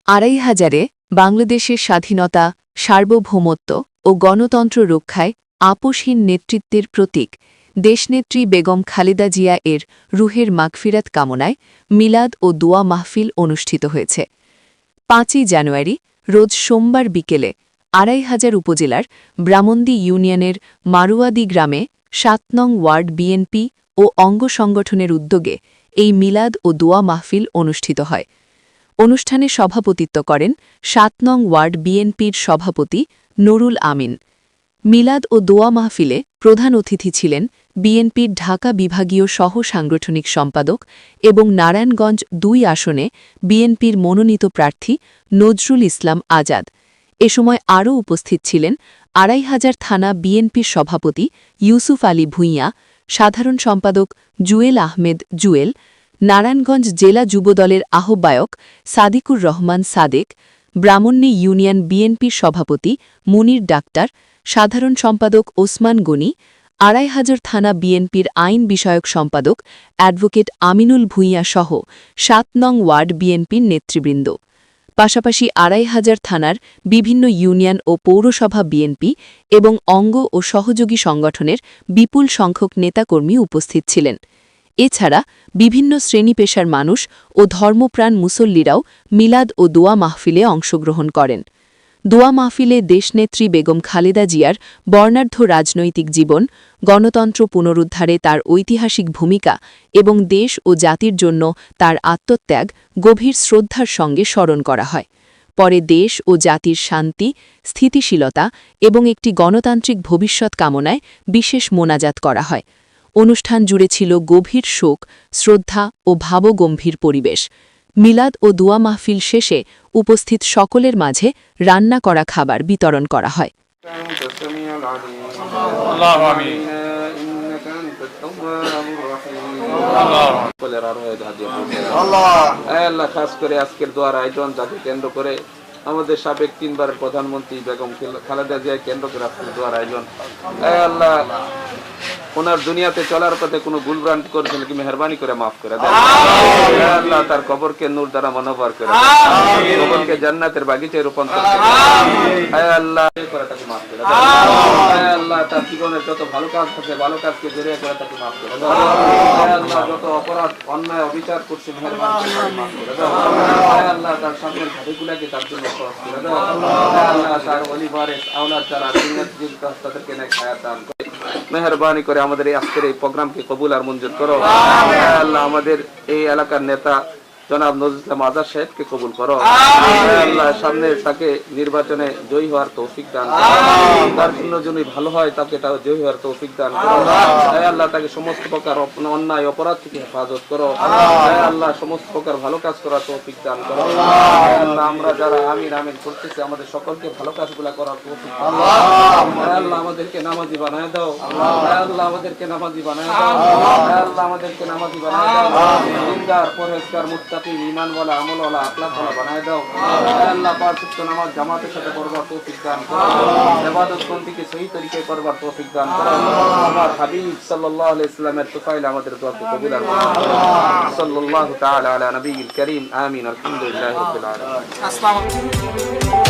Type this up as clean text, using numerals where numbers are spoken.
২৫০০-এ বাংলাদেশের স্বাধীনতা, সার্বভৌমত্ব ও গণতন্ত্র রক্ষায় আপোষহীন নেতৃত্বের প্রতীক দেশনেত্রী বেগম খালেদা জিয়া এর রুহের মাগফিরাত কামনায় মিলাদ ও দোয়া মাহফিল অনুষ্ঠিত হয়েছে। ৫ই জানুয়ারি রোজ সোমবার বিকেলে ২৫০০ উপজেলার ব্রাহ্মণদী ইউনিয়নের মারুয়াদি গ্রামে ৭ নং ওয়ার্ড বিএনপি ও অঙ্গ সংগঠনের উদ্যোগে এই মিলাদ ও দোয়া মাহফিল অনুষ্ঠিত হয়। অনুষ্ঠানে সভাপতিত্ব করেন ৭ নং ওয়ার্ড বিএনপির সভাপতি নুরুল আমিন। মিলাদ ও দোয়া মাহফিলে প্রধান অতিথি ছিলেন বিএনপির ঢাকা বিভাগীয় সহ সাংগঠনিক সম্পাদক এবং নারায়ণগঞ্জ ২ আসনে বিএনপির মনোনীত প্রার্থী নজরুল ইসলাম আজাদ। এ সময় আরও উপস্থিত ছিলেন ২৫০০ থানা বিএনপির সভাপতি ইউসুফ আলী ভূঁইয়া, সাধারণ সম্পাদক জুয়েল আহমেদ জুয়েল, নারায়ণগঞ্জ জেলা যুবদলের আহ্বায়ক সাদিকুর রহমান সাদেক, ব্রাহ্মণী ইউনিয়ন বিএনপির সভাপতি মুনির ডাক্তার, সাধারণ সম্পাদক ওসমান গনি, ২৫০০ থানা বিএনপির আইন বিষয়ক সম্পাদক অ্যাডভোকেট আমিনুল ভূঁইয়া সহ ৭ নং ওয়ার্ড বিএনপির নেতৃবৃন্দ। পাশাপাশি ২৫০০ থানার বিভিন্ন ইউনিয়ন ও পৌরসভা বিএনপি এবং অঙ্গ ও সহযোগী সংগঠনের বিপুল সংখ্যক নেতাকর্মী উপস্থিত ছিলেন। এছাড়া বিভিন্ন শ্রেণী পেশার মানুষ ও ধর্মপ্রাণ মুসল্লিরাও মিলাদ ও দোয়া মাহফিলে অংশগ্রহণ করেন। দোয়া মাহফিলে দেশনেত্রী বেগম খালেদা জিয়ার বর্ণাঢ্য রাজনৈতিক জীবন, গণতন্ত্র পুনরুদ্ধারে তার ঐতিহাসিক ভূমিকা এবং দেশ ও জাতির জন্য তার আত্মত্যাগ গভীর শ্রদ্ধার সঙ্গে স্মরণ করা হয়। পরে দেশ ও জাতির শান্তি, স্থিতিশীলতা এবং একটি গণতান্ত্রিক ভবিষ্যৎ কামনায় বিশেষ মোনাজাত করা হয়। অনুষ্ঠান জুড়ে ছিল গভীর শোক, শ্রদ্ধা ও ভাবগম্ভীর পরিবেশ। মিলাদ ও দোয়া মাহফিল শেষে উপস্থিত সকলের মাঝে রান্না করা খাবার বিতরণ করা হয়। খাস করে আজকের দোয়ার আয়োজন যাকে কেন্দ্র করে আমাদের সাবেক 3 বারের প্রধানমন্ত্রী বেগম খালেদা জিয়া কেন্দ্র করে আজকের দোয়ার আয়োজন। আল্লাহ ওনার দুনিয়াতে চলার পথে কোনো ভুলভ্রান্তি করেছেন কি মেহরবানি করে মাফ করে দেন। আল্লাহ তার কবরকে নূর দ্বারা মনোহর করে দেন, কবরকে জান্নাতের বাগিচায় রূপান্তর করে দেন। আল্লাহ করে তাকে মাফ করে দেন। আল্লাহ তার জীবনের যত ভালো কাজ আছে ভালো কাজকে জড়িয়ে করে তাকে মাফ করে দেন। আল্লাহ যত অপরাধ অন্যায় অবিচার করছে মেহরবানি করে মাফ করে দেন। আল্লাহ তার সামনের ঘাটিগুলোকে তার জন্য সহজ করে দেন। আল্লাহ তার ওলি ওয়ারিস আওলাদ যারা দুনিয়াতে জীবিত তাদেরকে নেক হায়াত দান করে মেহরবানি করে আমাদের এই আজকের এই প্রোগ্রামকে কবুল আর মঞ্জুর করো। আল্লাহ আমাদের এই এলাকার নেতা জনাব নজরুল ইসলাম আজাদ সাহেবকে কবুল করো। আল্লাহ সামনে তাকে নির্বাচনে জয়ী হওয়ার তৌফিক দান করো। তার জন্য যদি ভালো হয় তাকে তাও জয়ী হওয়ার তৌফিক দান করো। আল্লাহ তাকে সমস্ত প্রকার অন্যায় অপরাধ থেকে হেফাজত করো। আল্লাহ সমস্ত প্রকার ভালো কাজ করার তৌফিক দান করো। আল্লাহ আমরা যারা আমিন আমিন করতেছি আমাদের সকলকে ভালো কাজগুলো করার তৌফিক দাও। আল্লাহ আমাদেরকে নামাজি বানায় দাও। আল্লাহ আমাদেরকে নামাজি বানায় দাও। আল্লাহ আমাদেরকে নামাজি বানায় দাও। দিনদার পরহেজগার মুত্তাকি ঈমানওয়ালা আমলওয়ালা আখলাকওয়ালা বানায় দাও। আল্লাহ পাঁচ ওয়াক্ত নামাজ জামাতের সাথে পড়বার তৌফিক দান করো। ইবাদত বন্দেগী সহি তরিকায় করবার তৌফিক দান করো। আমার হাবিব সাল্লাল্লাহু আলাইহি ওয়াসাল্লামের তোফাইল আমাদের দোয়াকে কবুল আর মঞ্জুর করো। সাল্লাল্লাহু তাআলা আলা নবিয়িল কারীম আমিন। আলহামদুলিল্লাহি রাব্বিল আলামিন। আসসালামু আলাইকুম।